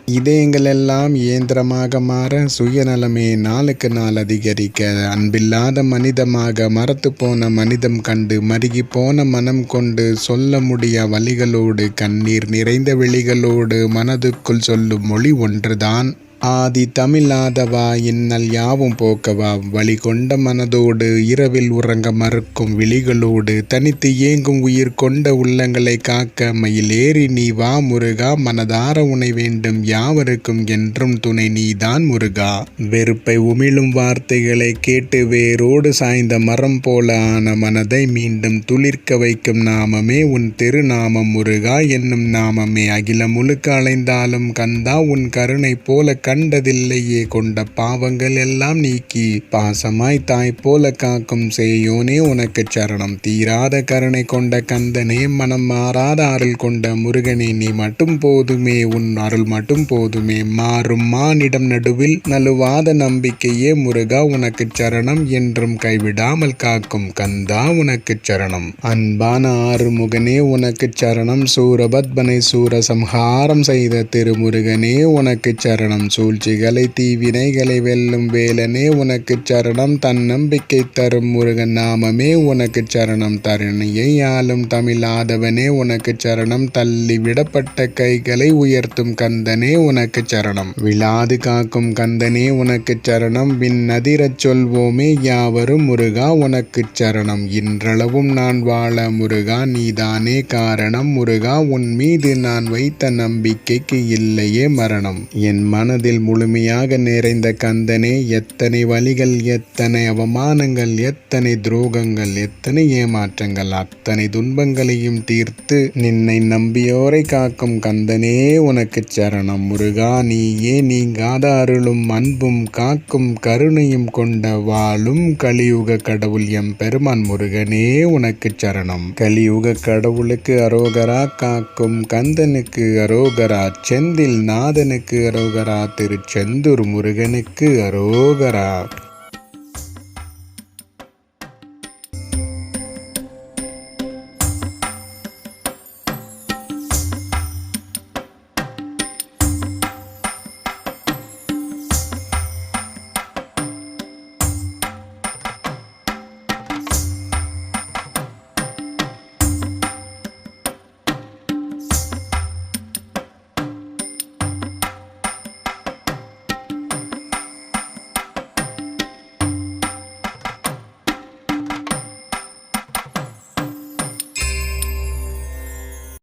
இதயங்கள் எல்லாம் இயந்திரமாக மாற, சுயநலமே நாளுக்கு நாள் அதிகரிக்க, அன்பில்லாத மனிதமாக மரத்துப்போன மனிதம் கண்டு மருகிப்போன மனம் கொண்டு, சொல்ல முடியா வலிகளோடு கண்ணீர் நிறைந்த விழிகளோடு மனதுக்குள் சொல்லும் மொழி ஒன்றுதான். ஆதி தமிழாதவா இன்னல் யாவும் போக்கவா, வழி கொண்ட மனதோடு இரவில் உறங்க மறுக்கும் விழிகளோடு, தனித்து ஏங்கும் உயிர் கொண்ட உள்ளங்களை காக்க மயிலேறி நீ வா முருகா, மனதார உனை வேண்டும் யாவருக்கும் என்றும் துணை நீதான் முருகா. வெறுப்பை உமிழும் வார்த்தைகளை கேட்டு வேரோடு சாய்ந்த மரம் போல ஆன மனதை மீண்டும் துளிர்க்க வைக்கும் நாமமே உன் திருநாமம் முருகா என்னும் நாமமே. அகிலம் முழுக்க அலைந்தாலும் கந்தா உன் கருணை போல கண்டதில்லையே, கொண்ட பாவங்கள் எல்லாம் நீக்கி பாசமாய் தாய் போல காக்கும் சேயோனே உனக்கு சரணம். தீராத கருணை கொண்ட கந்தனே, மனம் மாறாத அருள் கொண்ட முருகனே, நீ மட்டும் போதுமே, உன் அருள் மட்டும் போதுமே. மாறும் மானிடம் நடுவில் நழுவாத நம்பிக்கையே முருகா உனக்கு சரணம், என்றும் கைவிடாமல் காக்கும் கந்தா உனக்கு சரணம். அன்பான ஆறுமுகனே உனக்கு சரணம், சூரபத்மனை சூர சம்ஹாரம் செய்த திருமுருகனே உனக்கு சரணம். சூழ்ச்சிகளை தீவினைகளை வெல்லும் வேலனே உனக்கு சரணம், தன்னம்பிக்கை தரும் முருகன் நாமமே உனக்கு சரணம். தரணியை ஆளும் தமிழாதவனே உனக்கு சரணம், தள்ளி விடப்பட்ட கைகளை உயர்த்தும் கந்தனே உனக்கு சரணம். விழாது காக்கும் கந்தனே உனக்கு சரணம், விண்ணதிரச் சொல்வோமே யாவரும் முருகா உனக்கு சரணம். இன்றளவும் நான் வாழ முருகா நீதானே காரணம், முருகா உன் மீது நான் வைத்த நம்பிக்கைக்கு இல்லையே மரணம். என் மனதில் முழுமையாக நிறைந்த கந்தனே, எத்தனை வலிகள் எத்தனை அவமானங்கள் எத்தனை துரோகங்கள் எத்தனை ஏமாற்றங்கள், அத்தனை துன்பங்களையும் தீர்த்து நின்னை நம்பியோரை காக்கும் கந்தனே உனக்கு சரணம். முருகா நீயே நீங்காத அருளும் அன்பும் காக்கும் கருணையும் கொண்ட வாழும் கலியுக கடவுள் எம் பெருமான் முருகனே உனக்கு சரணம். கலியுக கடவுளுக்கு அரோகரா, காக்கும் கந்தனுக்கு அரோகரா, செந்தில் நாதனுக்கு அரோகரா, திருச்செந்தூர் முருகனுக்கு அரோகரா.